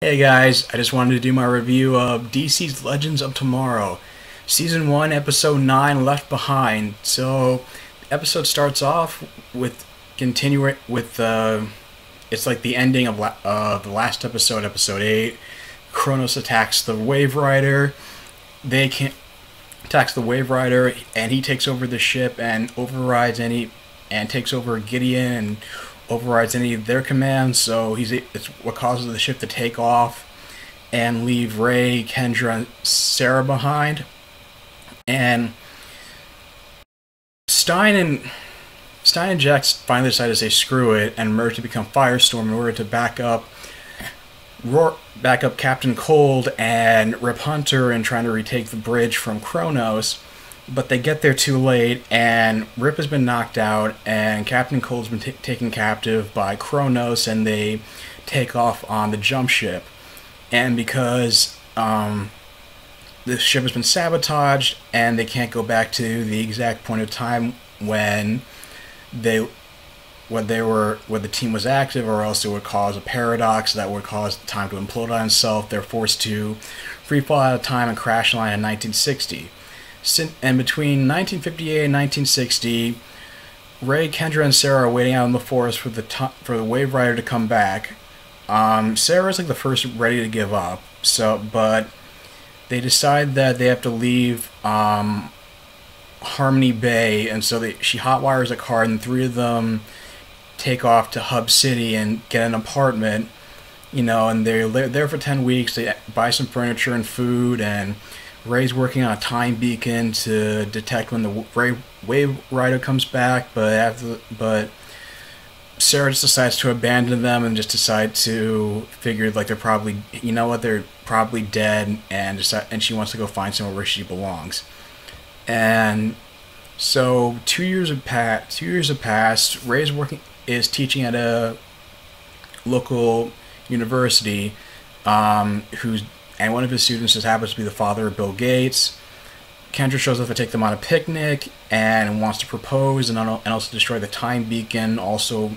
Hey guys, I just wanted to do my review of DC's Legends of Tomorrow, Season 1, Episode 9, Left Behind. So, the episode starts off with continuing with it's like the ending of the last episode, Episode 8. Kronos attacks the Wave Rider. They can't attacks the Wave Rider, and he takes over the ship and takes over Gideon and overrides any of their commands. So it's what causes the ship to take off and leave Ray, Kendra, and Sarah behind. And Stein and Jax finally decide to say screw it and merge to become Firestorm in order to back up Captain Cold and Rip Hunter in trying to retake the bridge from Kronos. But they get there too late, and Rip has been knocked out, and Captain Cold's been taken captive by Kronos, and they take off on the jump ship. And because the ship has been sabotaged, and they can't go back to the exact point of time when the team was active, or else it would cause a paradox that would cause time to implode on itself. They're forced to free fall out of time and crash land in 1960. And between 1958 and 1960, Ray, Kendra, and Sarah are waiting out in the forest for the Wave Rider to come back. Sarah's like the first ready to give up. But they decide that they have to leave Harmony Bay, and so she hotwires a car, and the three of them take off to Hub City and get an apartment. And they're there for 10 weeks. They buy some furniture and food, and Ray's working on a time beacon to detect when the Wave Rider comes back, but Sarah just decides to abandon them and just decide to figure like they're probably they're probably dead, and she wants to go find somewhere where she belongs. And so 2 years have passed. Ray's is teaching at a local university, and one of his students just happens to be the father of Bill Gates. Kendra shows up to take them on a picnic and wants to propose and also destroy the time beacon, also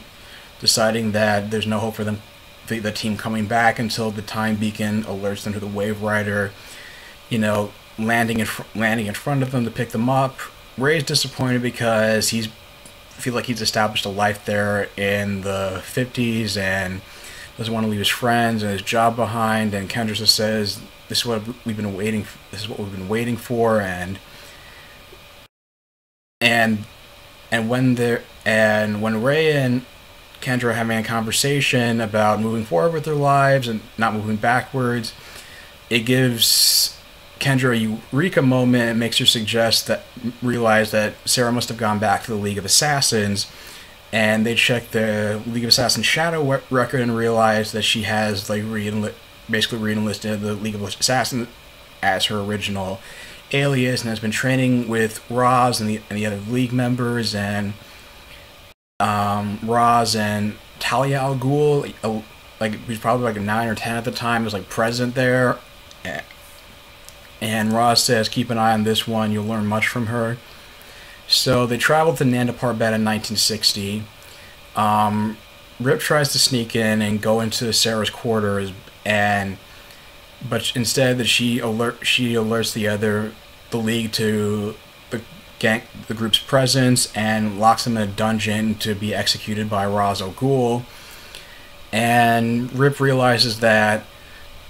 deciding that there's no hope for the team coming back until the time beacon alerts them to the Wave Rider, landing in front of them to pick them up. Ray's disappointed because he's established a life there in the 50s and doesn't want to leave his friends and his job behind. And Kendra just says, "This is what we've been waiting for." And when Ray and Kendra are having a conversation about moving forward with their lives and not moving backwards, it gives Kendra a eureka moment and makes her realize that Sarah must have gone back to the League of Assassins. And they check the League of Assassins shadow record and realize that she has basically re-enlisted the League of Assassins as her original alias, and has been training with Roz and the other League members. And Roz and Talia al Ghul, who's probably like a 9 or 10 at the time, was present there. And Roz says, "Keep an eye on this one. You'll learn much from her." So they traveled to Nanda Parbat in 1960. Rip tries to sneak in and go into Sarah's quarters, but instead she alerts the League to the group's presence and locks them in a dungeon to be executed by Ra's al Ghul. And Rip realizes that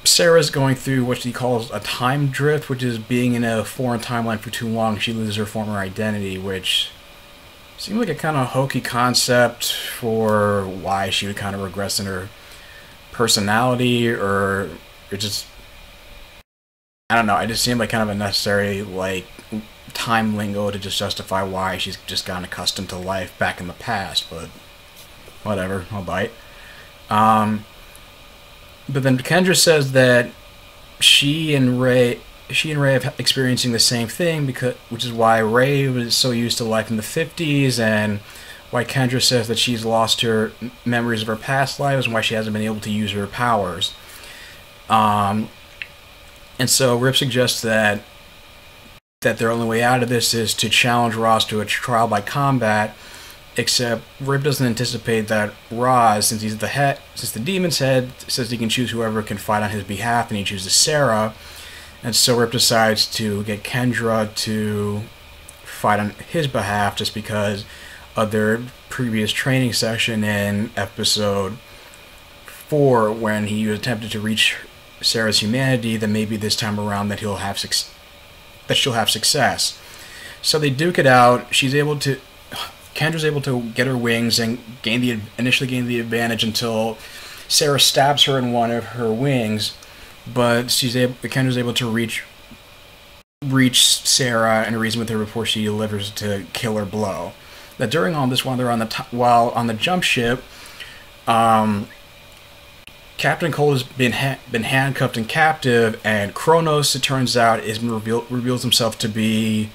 Sarah's going through what he calls a time drift, which is being in a foreign timeline for too long. She loses her former identity, which seemed like a kind of hokey concept for why she would kind of regress in her personality, or it just, I don't know, it just seemed like kind of a necessary time lingo to just justify why she's just gotten accustomed to life back in the past, but whatever, I'll bite. But then Kendra says that she and Ray have experiencing the same thing, which is why Ray was so used to life in the 50s, and why Kendra says that she's lost her memories of her past lives and why she hasn't been able to use her powers. And so Rip suggests that their only way out of this is to challenge Ross to a trial by combat, Except Rip doesn't anticipate that Roz, since he's the head, since the demon's head says he can choose whoever can fight on his behalf, and he chooses Sarah, and so Rip decides to get Kendra to fight on his behalf just because of their previous training session in episode 4, when he attempted to reach Sarah's humanity. That maybe this time around that she'll have success. So they duke it out. Kendra's able to get her wings and initially gain the advantage until Sarah stabs her in one of her wings, but Kendra's able to reach Sarah and reason with her before she delivers to killer blow. Now during all this, while on the jump ship, Captain Cold has been handcuffed and captive, and Kronos, it turns out, reveals himself to be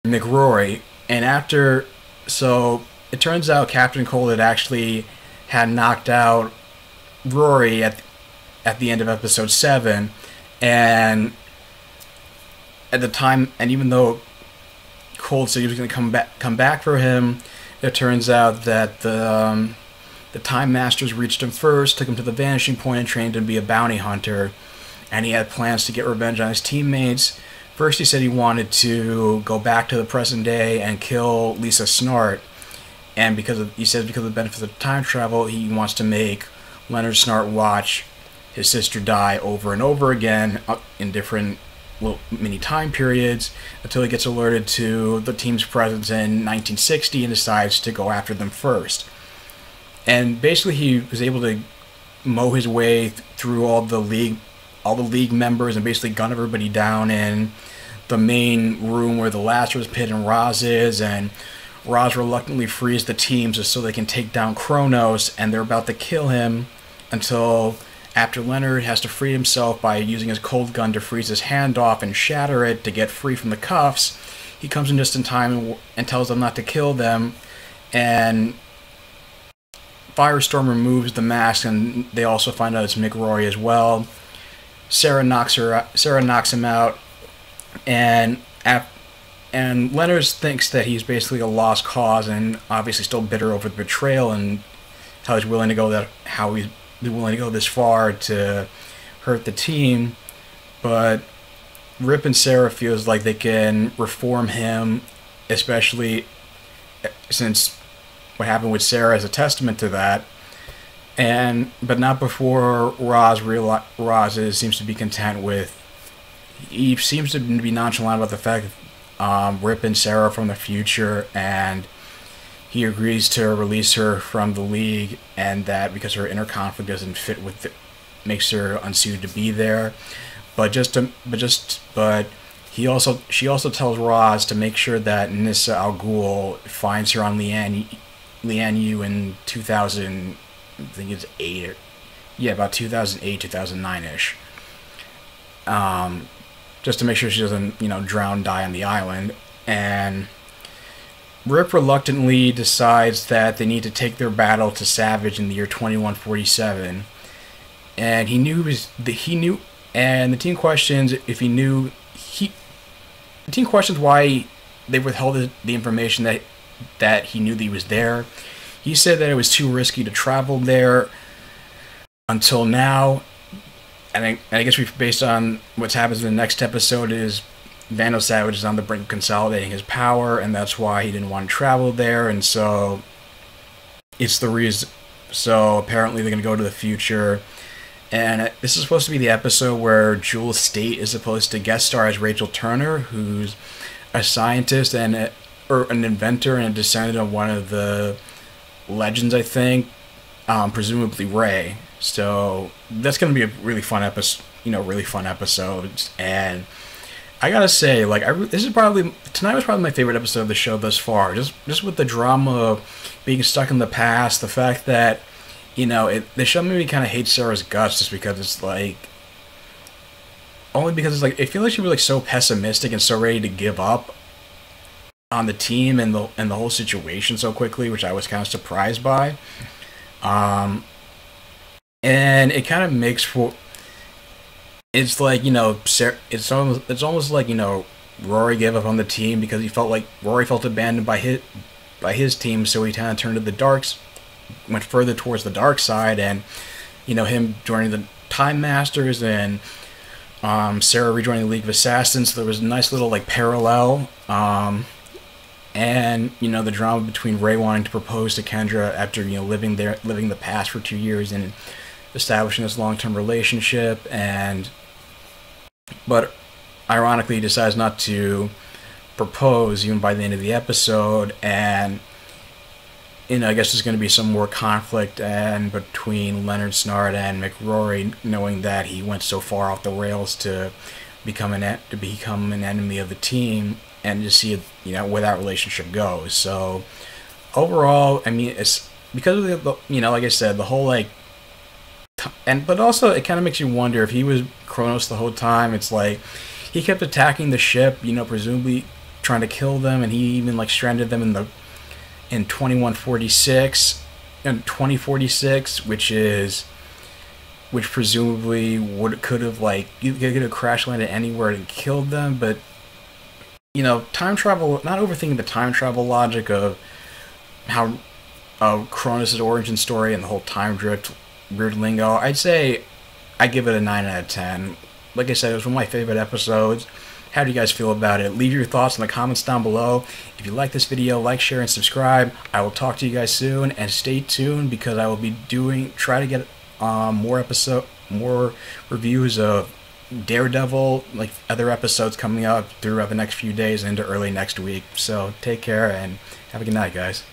McRory. And so it turns out Captain Cold had knocked out Rory at the end of episode 7, and at the time, and even though Cold said he was going to come back for him, it turns out that the Time Masters reached him first, took him to the Vanishing Point, and trained him to be a bounty hunter. And he had plans to get revenge on his teammates. First, he said he wanted to go back to the present day and kill Lisa Snart. And because of the benefits of time travel, he wants to make Leonard Snart watch his sister die over and over again in different little mini time periods until he gets alerted to the team's presence in 1960 and decides to go after them first. And basically, he was able to mow his way through all the league members and basically gun everybody down in the main room where the Lazarus Pit and Roz is, and Roz reluctantly frees the teams just so they can take down Kronos, and they're about to kill him until after Leonard has to free himself by using his cold gun to freeze his hand off and shatter it to get free from the cuffs. He comes in just in time and tells them not to kill them, and Firestorm removes the mask, and they also find out it's McRory as well. Sarah knocks him out, and Leonard thinks that he's basically a lost cause, and obviously still bitter over the betrayal and how he's willing to go this far to hurt the team. But Rip and Sarah feels like they can reform him, especially since what happened with Sarah is a testament to that. But not before Roz seems to be content with. He seems to be nonchalant about the fact that Rip and Sarah from the future, and he agrees to release her from the League, and that because her inner conflict doesn't fit with makes her unsuited to be there. She also tells Roz to make sure that Nyssa Al Ghul finds her on Lian Yu in 2000. I think it's about 2008, 2009-ish. Just to make sure she doesn't, die on the island. And Rip reluctantly decides that they need to take their battle to Savage in the year 2147. And and the team questions the team questions why they withheld the information that he knew that he was there. He said that it was too risky to travel there until now. And I guess based on what's happens in the next episode is Vandal Savage is on the brink of consolidating his power, and that's why he didn't want to travel there, and so it's the reason. So apparently they're going to go to the future, and this is supposed to be the episode where Jewel State is supposed to guest star as Rachel Turner, who's a scientist and or an inventor and a descendant of one of the legends, I think, presumably Ray. So that's going to be a really fun episode, and I gotta say, tonight was probably my favorite episode of the show thus far. Just with the drama of being stuck in the past, the fact that, the show made me kind of hate Sarah's guts just because it's like, I feel like she was so pessimistic and so ready to give up on the team and the whole situation so quickly, which I was kind of surprised by. And it kind of makes for. It's like, Sarah, it's almost like, Rory gave up on the team because Rory felt abandoned by by his team, so he kind of turned to the went further towards the dark side, and him joining the Time Masters, and Sarah rejoining the League of Assassins. So there was a nice little like parallel, and the drama between Rey wanting to propose to Kendra after living the past for 2 years and establishing this long-term relationship, but ironically he decides not to propose even by the end of the episode, and I guess there's going to be some more conflict and between Leonard Snart and McRory, knowing that he went so far off the rails to become an enemy of the team, and to see where that relationship goes. So overall, I mean, it's because of the like I said, the whole but also it kind of makes you wonder if he was Kronos the whole time. It's like he kept attacking the ship, presumably trying to kill them, and he even stranded them in 2146 and 2046, which presumably could have crash landed anywhere and killed them. But time travel, not overthinking the time travel logic of how Kronos' origin story and the whole time drift weird lingo. I'd say I give it a 9 out of 10. Like I said, it was one of my favorite episodes. How do you guys feel about it? Leave your thoughts in the comments down below. If you like this video, like, share, and subscribe. I will talk to you guys soon, and stay tuned because I will be try to get more reviews of Daredevil, other episodes coming up throughout the next few days into early next week. So take care and have a good night, guys.